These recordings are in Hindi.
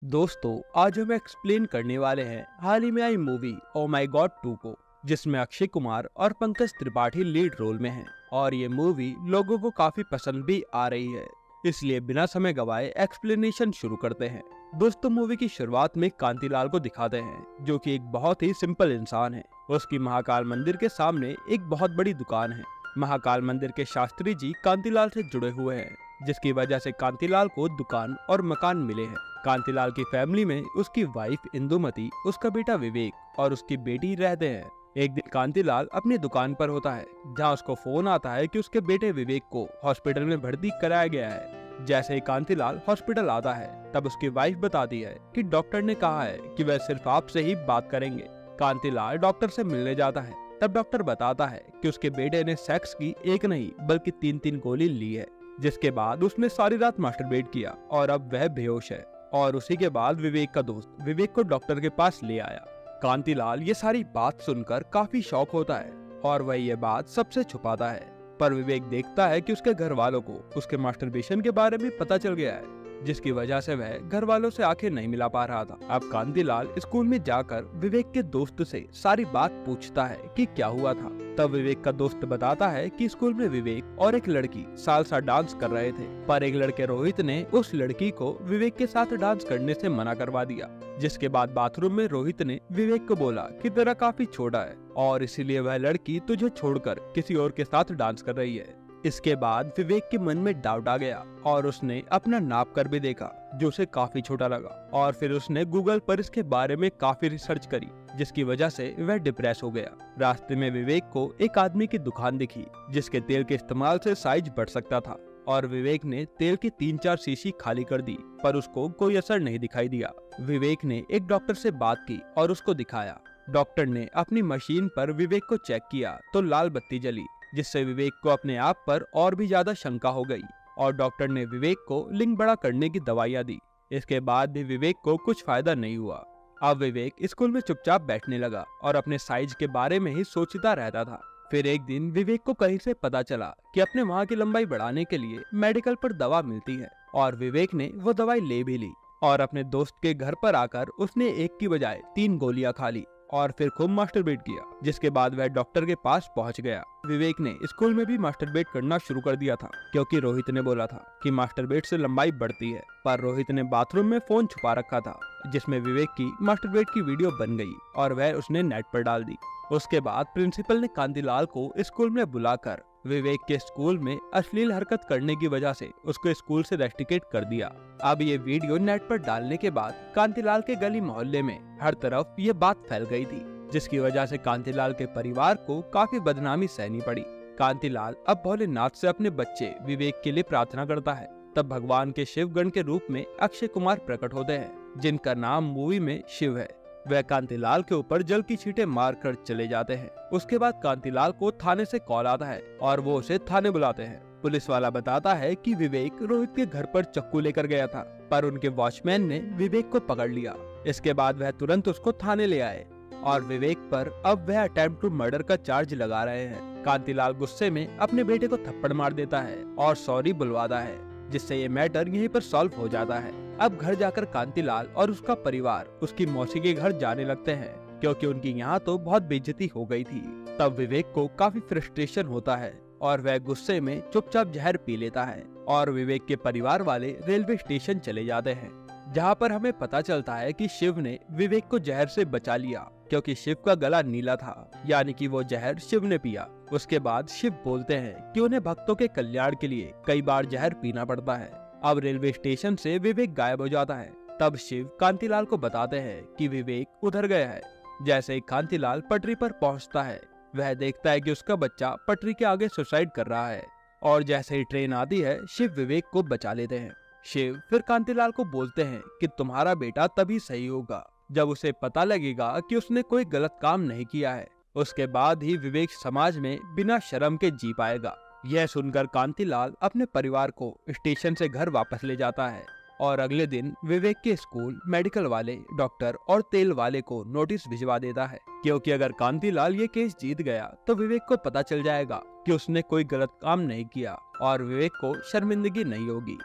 दोस्तों, आज हम एक्सप्लेन करने वाले हैं हाल ही में आई मूवी ओ माई गॉड 2 को, जिसमें अक्षय कुमार और पंकज त्रिपाठी लीड रोल में हैं और ये मूवी लोगों को काफी पसंद भी आ रही है। इसलिए बिना समय गवाए एक्सप्लेनेशन शुरू करते हैं। दोस्तों, मूवी की शुरुआत में कांतिलाल को दिखाते हैं, जो कि एक बहुत ही सिंपल इंसान है। उसकी महाकाल मंदिर के सामने एक बहुत बड़ी दुकान है। महाकाल मंदिर के शास्त्री जी कांतिलाल से जुड़े हुए हैं, जिसकी वजह से कांतिलाल को दुकान और मकान मिले हैं। कांतिलाल की फैमिली में उसकी वाइफ इंदुमती, उसका बेटा विवेक और उसकी बेटी रहते हैं। एक दिन कांतिलाल अपनी दुकान पर होता है, जहां उसको फोन आता है कि उसके बेटे विवेक को हॉस्पिटल में भर्ती कराया गया है। जैसे ही कांतिलाल हॉस्पिटल आता है, तब उसकी वाइफ बताती है कि डॉक्टर ने कहा है कि वह सिर्फ आपसे ही बात करेंगे। कांतिलाल डॉक्टर से मिलने जाता है, तब डॉक्टर बताता है कि उसके बेटे ने सेक्स की एक नहीं बल्कि 3-3 गोली ली है, जिसके बाद उसने सारी रात मास्टरबेट किया और अब वह बेहोश है। और उसी के बाद विवेक का दोस्त विवेक को डॉक्टर के पास ले आया। कांतिलाल ये सारी बात सुनकर काफी शॉक होता है और वह ये बात सबसे छुपाता है। पर विवेक देखता है कि उसके घर वालों को उसके मास्टरबेशन के बारे में पता चल गया है, जिसकी वजह से वह घर वालों से आंखें नहीं मिला पा रहा था। अब कांतिलाल स्कूल में जाकर विवेक के दोस्त से सारी बात पूछता है कि क्या हुआ था। तब विवेक का दोस्त बताता है कि स्कूल में विवेक और एक लड़की सालसा डांस कर रहे थे, पर एक लड़के रोहित ने उस लड़की को विवेक के साथ डांस करने से मना करवा दिया। जिसके बाद बाथरूम में रोहित ने विवेक को बोला कि तेरा काफी छोटा है और इसीलिए वह लड़की तुझे छोड़कर किसी और के साथ डांस कर रही है। इसके बाद विवेक के मन में डाउट आ गया और उसने अपना नाप कर भी देखा, जो उसे काफी छोटा लगा। और फिर उसने गूगल पर इसके बारे में काफी रिसर्च करी, जिसकी वजह से वह डिप्रेस हो गया। रास्ते में विवेक को एक आदमी की दुकान दिखी, जिसके तेल के इस्तेमाल से साइज बढ़ सकता था। और विवेक ने तेल की 3-4 शीशी खाली कर दी, पर उसको कोई असर नहीं दिखाई दिया। विवेक ने एक डॉक्टर से बात की और उसको दिखाया। डॉक्टर ने अपनी मशीन पर विवेक को चेक किया तो लाल बत्ती जली, जिससे विवेक को अपने आप पर और भी ज्यादा शंका हो गई और डॉक्टर ने विवेक को लिंग बड़ा करने की दवाइयाँ दी। इसके बाद भी विवेक को कुछ फायदा नहीं हुआ। अब विवेक स्कूल में चुपचाप बैठने लगा और अपने साइज के बारे में ही सोचता रहता था। फिर एक दिन विवेक को कहीं से पता चला कि अपने वहाँ की लंबाई बढ़ाने के लिए मेडिकल पर दवा मिलती है और विवेक ने वो दवाई ले भी ली और अपने दोस्त के घर पर आकर उसने एक की बजाय 3 गोलियां खा ली और फिर खूब मास्टरबेट किया। जिसके बाद वह डॉक्टर के पास पहुंच गया। विवेक ने स्कूल में भी मास्टरबेट करना शुरू कर दिया था, क्योंकि रोहित ने बोला था कि मास्टरबेट से लंबाई बढ़ती है। पर रोहित ने बाथरूम में फोन छुपा रखा था, जिसमें विवेक की मास्टरबेट की वीडियो बन गई और वह उसने नेट पर डाल दी। उसके बाद प्रिंसिपल ने कांतिलाल को स्कूल में बुलाकर विवेक के स्कूल में अश्लील हरकत करने की वजह से उसको स्कूल से रेस्टिकेट कर दिया। अब ये वीडियो नेट पर डालने के बाद कांतिलाल के गली मोहल्ले में हर तरफ ये बात फैल गई थी, जिसकी वजह से कांतिलाल के परिवार को काफी बदनामी सहनी पड़ी। कांतिलाल अब भोलेनाथ से अपने बच्चे विवेक के लिए प्रार्थना करता है। तब भगवान के शिवगण के रूप में अक्षय कुमार प्रकट होते हैं, जिनका नाम मूवी में शिव है। वह कांतिलाल के ऊपर जल की छींटे मार कर चले जाते हैं। उसके बाद कांतिलाल को थाने से कॉल आता है और वो उसे थाने बुलाते हैं। पुलिस वाला बताता है कि विवेक रोहित के घर पर चाकू लेकर गया था, पर उनके वॉचमैन ने विवेक को पकड़ लिया। इसके बाद वह तुरंत उसको थाने ले आए और विवेक पर अब वह अटेम्प्ट टू मर्डर का चार्ज लगा रहे हैं। कांतिलाल गुस्से में अपने बेटे को थप्पड़ मार देता है और सॉरी बुलवाता है, जिससे ये मैटर यहीं पर सॉल्व हो जाता है। अब घर जाकर कांतिलाल और उसका परिवार उसकी मौसी के घर जाने लगते हैं, क्योंकि उनकी यहाँ तो बहुत बेइज्जती हो गई थी। तब विवेक को काफी फ्रस्ट्रेशन होता है और वह गुस्से में चुपचाप जहर पी लेता है और विवेक के परिवार वाले रेलवे स्टेशन चले जाते हैं, जहाँ पर हमें पता चलता है कि शिव ने विवेक को जहर से बचा लिया, क्योंकि शिव का गला नीला था, यानी कि वो जहर शिव ने पिया। उसके बाद शिव बोलते हैं कि उन्हें भक्तों के कल्याण के लिए कई बार जहर पीना पड़ता है। अब रेलवे स्टेशन से विवेक गायब हो जाता है। तब शिव कांतिलाल को बताते हैं कि विवेक उधर गया है। जैसे ही कांतिलाल पटरी पर पहुंचता है, वह देखता है कि उसका बच्चा पटरी के आगे सुसाइड कर रहा है और जैसे ही ट्रेन आती है, शिव विवेक को बचा लेते हैं। शिव फिर कांतिलाल को बोलते हैं कि तुम्हारा बेटा तभी सही होगा जब उसे पता लगेगा कि उसने कोई गलत काम नहीं किया है। उसके बाद ही विवेक समाज में बिना शर्म के जी पाएगा। यह सुनकर कांतिलाल अपने परिवार को स्टेशन से घर वापस ले जाता है और अगले दिन विवेक के स्कूल मेडिकल वाले, डॉक्टर और तेल वाले को नोटिस भिजवा देता है, क्योंकि अगर कांतिलाल ये केस जीत गया तो विवेक को पता चल जाएगा कि उसने कोई गलत काम नहीं किया और विवेक को शर्मिंदगी नहीं होगी।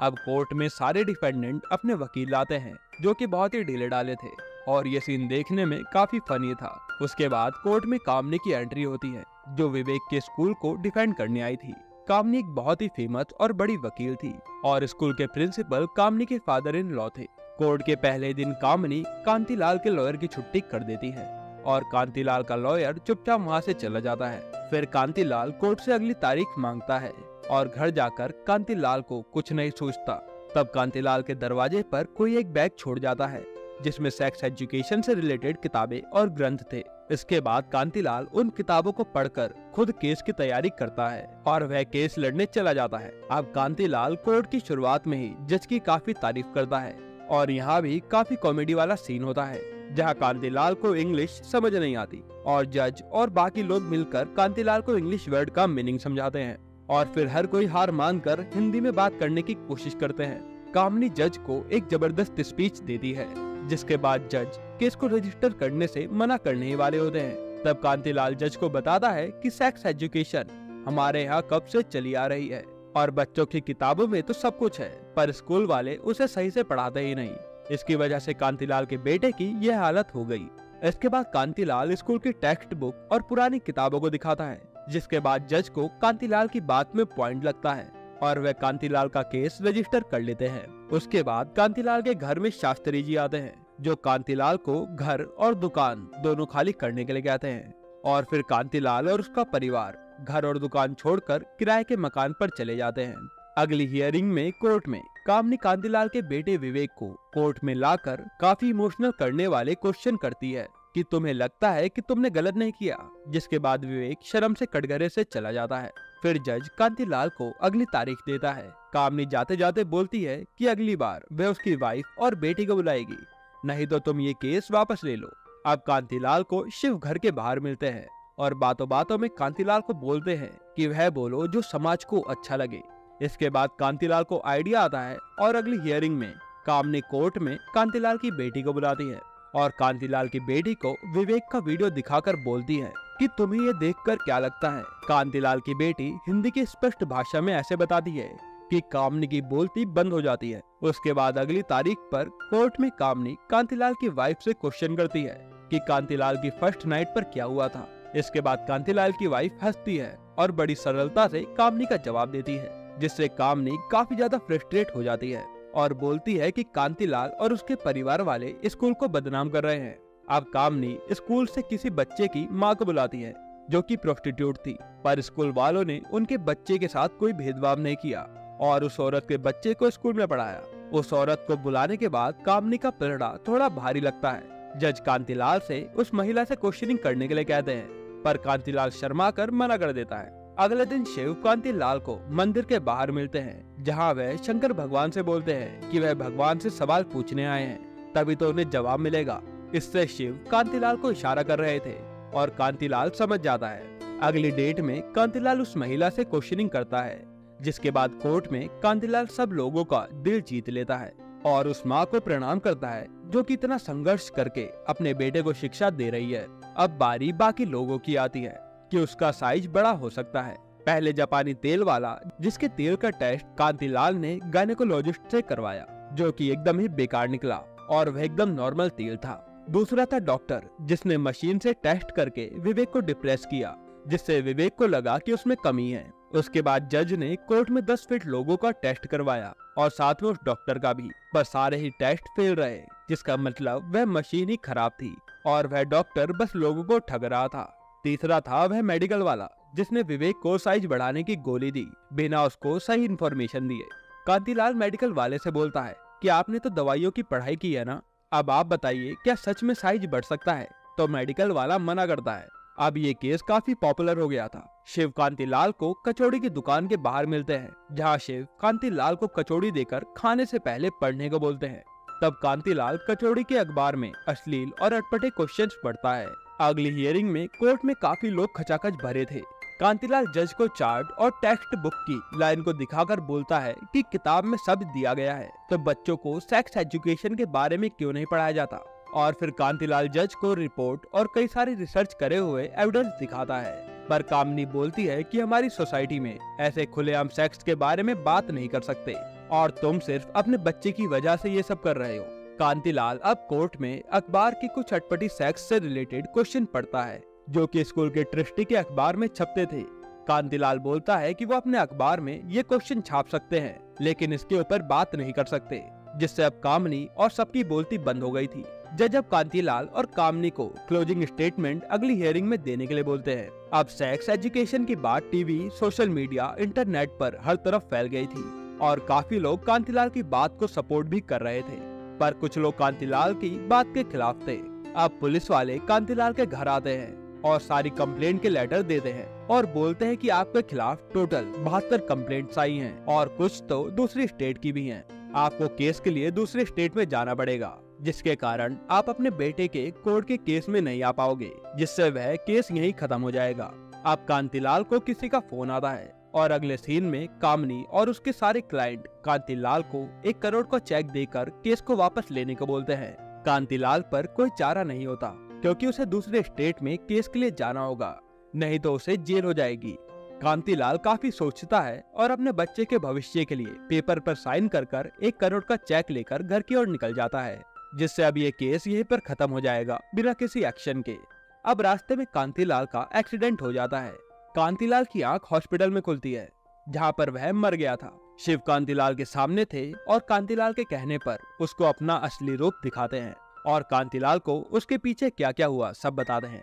अब कोर्ट में सारे डिफेंडेंट अपने वकील लाते हैं जो कि बहुत ही ढीले डाले थे और ये सीन देखने में काफी फनी था। उसके बाद कोर्ट में कामनी की एंट्री होती है जो विवेक के स्कूल को डिफेंड करने आई थी। कामनी एक बहुत ही फेमस और बड़ी वकील थी और स्कूल के प्रिंसिपल कामनी के फादर इन लॉ थे। कोर्ट के पहले दिन कामनी कांतिलाल के लॉयर की छुट्टी कर देती है और कांतिलाल का लॉयर चुपचाप वहाँ से चला जाता है। फिर कांतिलाल कोर्ट से अगली तारीख मांगता है और घर जाकर कांतिलाल को कुछ नहीं सोचता। तब कांतिलाल के दरवाजे पर कोई एक बैग छोड़ जाता है जिसमें सेक्स एजुकेशन से रिलेटेड किताबें और ग्रंथ थे। इसके बाद कांतिलाल उन किताबों को पढ़कर खुद केस की तैयारी करता है और वह केस लड़ने चला जाता है। अब कांतिलाल कोर्ट की शुरुआत में ही जज की काफी तारीफ करता है और यहाँ भी काफी कॉमेडी वाला सीन होता है जहाँ कांतिलाल को इंग्लिश समझ नहीं आती और जज और बाकी लोग मिलकर कांतिलाल को इंग्लिश वर्ड का मीनिंग समझाते हैं और फिर हर कोई हार मानकर हिंदी में बात करने की कोशिश करते हैं। कामनी जज को एक जबरदस्त स्पीच देती है जिसके बाद जज केस को रजिस्टर करने से मना करने ही वाले होते हैं। तब कांतिलाल जज को बताता है कि सेक्स एजुकेशन हमारे यहाँ कब से चली आ रही है और बच्चों की किताबों में तो सब कुछ है पर स्कूल वाले उसे सही से पढ़ाते ही नहीं। इसकी वजह से कांतिलाल के बेटे की यह हालत हो गई। इसके बाद कांतिलाल स्कूल की टेक्स्ट बुक और पुरानी किताबों को दिखाता है जिसके बाद जज को कांतिलाल की बात में पॉइंट लगता है और वह कांतिलाल का केस रजिस्टर कर लेते हैं। उसके बाद कांतिलाल के घर में शास्त्री जी आते हैं जो कांतिलाल को घर और दुकान दोनों खाली करने के लिए कहते हैं और फिर कांतिलाल और उसका परिवार घर और दुकान छोड़कर किराए के मकान पर चले जाते हैं। अगली हियरिंग में कोर्ट में कामनी कांतिलाल के बेटे विवेक को कोर्ट में लाकर काफी इमोशनल करने वाले क्वेश्चन करती है कि तुम्हें लगता है कि तुमने गलत नहीं किया, जिसके बाद विवेक शर्म से कटघरे से चला जाता है। फिर जज कांतिलाल को अगली तारीख देता है। कामनी जाते जाते बोलती है कि अगली बार वह उसकी वाइफ और बेटी को बुलाएगी, नहीं तो तुम ये केस वापस ले लो। अब कांतिलाल को शिव घर के बाहर मिलते हैं और बातों बातों में कांतिलाल को बोलते हैं कि वह बोलो जो समाज को अच्छा लगे। इसके बाद कांतिलाल को आइडिया आता है और अगली हियरिंग में कामनी कोर्ट में कांतिलाल की बेटी को बुलाती है और कांतिलाल की बेटी को विवेक का वीडियो दिखाकर बोलती है कि तुम्हें ये देखकर क्या लगता है। कांतिलाल की बेटी हिंदी की स्पष्ट भाषा में ऐसे बताती है कि कामनी की बोलती बंद हो जाती है। उसके बाद अगली तारीख पर कोर्ट में कामनी कांतिलाल की वाइफ से क्वेश्चन करती है कि कांतिलाल की फर्स्ट नाइट पर क्या हुआ था। इसके बाद कांतिलाल की वाइफ हंसती है और बड़ी सरलता से कामनी का जवाब देती है, जिससे कामनी काफी ज्यादा फ्रस्ट्रेट हो जाती है और बोलती है कि कांतिलाल और उसके परिवार वाले स्कूल को बदनाम कर रहे हैं। अब कामनी स्कूल से किसी बच्चे की मां को बुलाती है जो कि प्रोस्टिट्यूट थी, पर स्कूल वालों ने उनके बच्चे के साथ कोई भेदभाव नहीं किया और उस औरत के बच्चे को स्कूल में पढ़ाया। उस औरत को बुलाने के बाद कामनी का पलड़ा थोड़ा भारी लगता है। जज कांतिलाल से उस महिला से क्वेश्चनिंग करने के लिए कहते हैं, पर कांतिलाल शर्मा कर मना कर देता है। अगले दिन शिव कांतिलाल को मंदिर के बाहर मिलते हैं जहां वह शंकर भगवान से बोलते हैं कि वह भगवान से सवाल पूछने आए हैं, तभी तो उन्हें जवाब मिलेगा। इससे शिव कांतिलाल को इशारा कर रहे थे और कांतिलाल समझ जाता है। अगली डेट में कांतिलाल उस महिला से क्वेश्चनिंग करता है, जिसके बाद कोर्ट में कांतिलाल सब लोगों का दिल जीत लेता है और उस माँ को प्रणाम करता है जो कि इतना संघर्ष करके अपने बेटे को शिक्षा दे रही है। अब बारी बाकी लोगों की आती है कि उसका साइज बड़ा हो सकता है। पहले जापानी तेल वाला, जिसके तेल का टेस्ट कांतिलाल ने गायनेकोलॉजिस्ट से करवाया, जो कि एकदम ही बेकार निकला और वह एकदम नॉर्मल तेल था। दूसरा था डॉक्टर, जिसने मशीन से टेस्ट करके विवेक को डिप्रेस किया, जिससे विवेक को लगा कि उसमें कमी है। उसके बाद जज ने कोर्ट में 10 फीट लोगों का टेस्ट करवाया और साथ में उस डॉक्टर का भी, पर सारे ही टेस्ट फेल रहे, जिसका मतलब वह मशीन ही खराब थी और वह डॉक्टर बस लोगों को ठग रहा था। तीसरा था वह मेडिकल वाला, जिसने विवेक को साइज बढ़ाने की गोली दी बिना उसको सही इन्फॉर्मेशन दिए। कांतिलाल मेडिकल वाले से बोलता है कि आपने तो दवाइयों की पढ़ाई की है ना, अब आप बताइए क्या सच में साइज बढ़ सकता है। तो मेडिकल वाला मना करता है। अब ये केस काफी पॉपुलर हो गया था। शिव कांतिलाल को कचौड़ी की दुकान के बाहर मिलते हैं, जहाँ शिव कांतिलाल को कचौड़ी देकर खाने से पहले पढ़ने को बोलते हैं। तब कांतिलाल कचौड़ी के अखबार में अश्लील और अटपटे क्वेश्चंस पढ़ता है। अगली हियरिंग में कोर्ट में काफी लोग खचाखच भरे थे। कांतिलाल जज को चार्ट और टेक्स्ट बुक की लाइन को दिखाकर बोलता है कि किताब में सब दिया गया है, तो बच्चों को सेक्स एजुकेशन के बारे में क्यों नहीं पढ़ाया जाता। और फिर कांतिलाल जज को रिपोर्ट और कई सारी रिसर्च करे हुए एविडेंस दिखाता है, पर कामनी बोलती है कि हमारी सोसाइटी में ऐसे खुलेआम सेक्स के बारे में बात नहीं कर सकते। और तुम सिर्फ अपने बच्चे की वजह से ये सब कर रहे हो। कांतिलाल अब कोर्ट में अखबार की कुछ अटपटी सेक्स से रिलेटेड क्वेश्चन पढ़ता है जो कि स्कूल के ट्रस्टी के अखबार में छपते थे। कांतिलाल बोलता है कि वो अपने अखबार में ये क्वेश्चन छाप सकते हैं लेकिन इसके ऊपर बात नहीं कर सकते, जिससे अब कामनी और सबकी बोलती बंद हो गई थी। जज अब कांतिलाल और कामनी को क्लोजिंग स्टेटमेंट अगली हियरिंग में देने के लिए बोलते हैं। अब सेक्स एजुकेशन की बात टीवी, सोशल मीडिया, इंटरनेट पर हर तरफ फैल गई थी और काफी लोग कांतिलाल की बात को सपोर्ट भी कर रहे थे, पर कुछ लोग कांतिलाल की बात के खिलाफ थे। अब पुलिस वाले कांतिलाल के घर आते हैं और सारी कंप्लेंट के लेटर देते हैं और बोलते हैं कि आपके खिलाफ टोटल 72 कंप्लेंट्स आई हैं और कुछ तो दूसरी स्टेट की भी हैं। आपको केस के लिए दूसरे स्टेट में जाना पड़ेगा, जिसके कारण आप अपने बेटे के कोर्ट के केस में नहीं आ पाओगे, जिससे वह केस यहीं खत्म हो जाएगा। अब कांतिलाल को किसी का फोन आता है और अगले सीन में कामनी और उसके सारे क्लाइंट कांतिलाल को 1 करोड़ का चेक देकर केस को वापस लेने को बोलते हैं। कांतिलाल पर कोई चारा नहीं होता क्योंकि उसे दूसरे स्टेट में केस के लिए जाना होगा, नहीं तो उसे जेल हो जाएगी। कांतिलाल काफी सोचता है और अपने बच्चे के भविष्य के लिए पेपर पर साइन कर 1 करोड़ का चेक लेकर घर की ओर निकल जाता है, जिससे अब ये केस यहीं पर खत्म हो जाएगा बिना किसी एक्शन के। अब रास्ते में कांतिलाल का एक्सीडेंट हो जाता है। कांतिलाल की आंख हॉस्पिटल में खुलती है जहां पर वह मर गया था। शिव कांतिलाल के सामने थे और कांतिलाल के कहने पर उसको अपना असली रूप दिखाते हैं और कांतिलाल को उसके पीछे क्या क्या हुआ सब बताते हैं।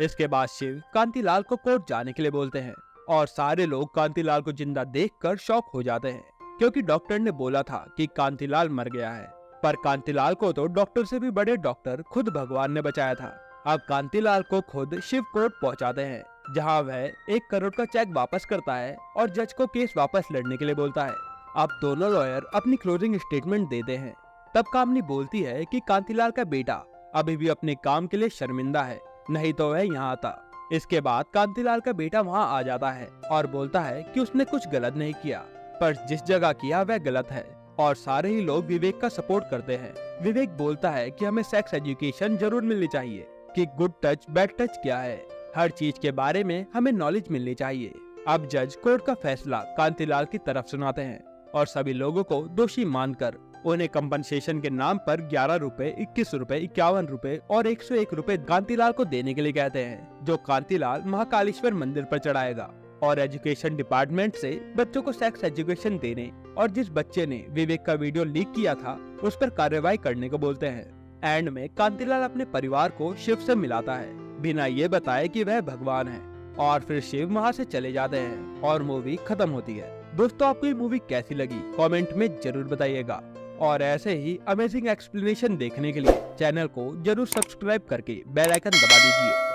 इसके बाद शिव कांतिलाल को कोर्ट जाने के लिए बोलते हैं और सारे लोग कांतिलाल को जिंदा देखकर शॉक हो जाते हैं क्योंकि डॉक्टर ने बोला था कि कांतिलाल मर गया है, पर कांतिलाल को तो डॉक्टर से भी बड़े डॉक्टर खुद भगवान ने बचाया था। अब कांतिलाल को खुद शिव कोर्ट पहुंचाते हैं जहां वह 1 करोड़ का चेक वापस करता है और जज को केस वापस लड़ने के लिए बोलता है। अब दोनों लॉयर अपनी क्लोजिंग स्टेटमेंट देते हैं। तब कामनी बोलती है कि कांतिलाल का बेटा अभी भी अपने काम के लिए शर्मिंदा है, नहीं तो वह यहाँ आता। इसके बाद कांतिलाल का बेटा वहाँ आ जाता है और बोलता है कि उसने कुछ गलत नहीं किया, पर जिस जगह किया वह गलत है और सारे ही लोग विवेक का सपोर्ट करते हैं। विवेक बोलता है कि हमें सेक्स एजुकेशन जरूर मिलनी चाहिए कि गुड टच बैड टच क्या है, हर चीज के बारे में हमें नॉलेज मिलनी चाहिए। अब जज कोर्ट का फैसला कांतिलाल की तरफ सुनाते हैं और सभी लोगों को दोषी मानकर उन्हें कंपनसेशन के नाम पर 11 रुपए, 21 रुपए, 51 रुपए और 101 रुपए कांतिलाल को देने के लिए कहते हैं, जो कांतिलाल महाकालेश्वर मंदिर पर चढ़ाएगा और एजुकेशन डिपार्टमेंट से बच्चों को सेक्स एजुकेशन देने और जिस बच्चे ने विवेक का वीडियो लीक किया था उस पर कार्रवाई करने को बोलते हैं। एंड में कांतिलाल अपने परिवार को शिव से मिलाता है बिना ये बताए कि वह भगवान है और फिर शिव वहाँ से चले जाते हैं और मूवी खत्म होती है। दोस्तों, आपको ये मूवी कैसी लगी कमेंट में जरूर बताइएगा और ऐसे ही अमेजिंग एक्सप्लेनेशन देखने के लिए चैनल को जरूर सब्सक्राइब करके बेल आइकन दबा दीजिए।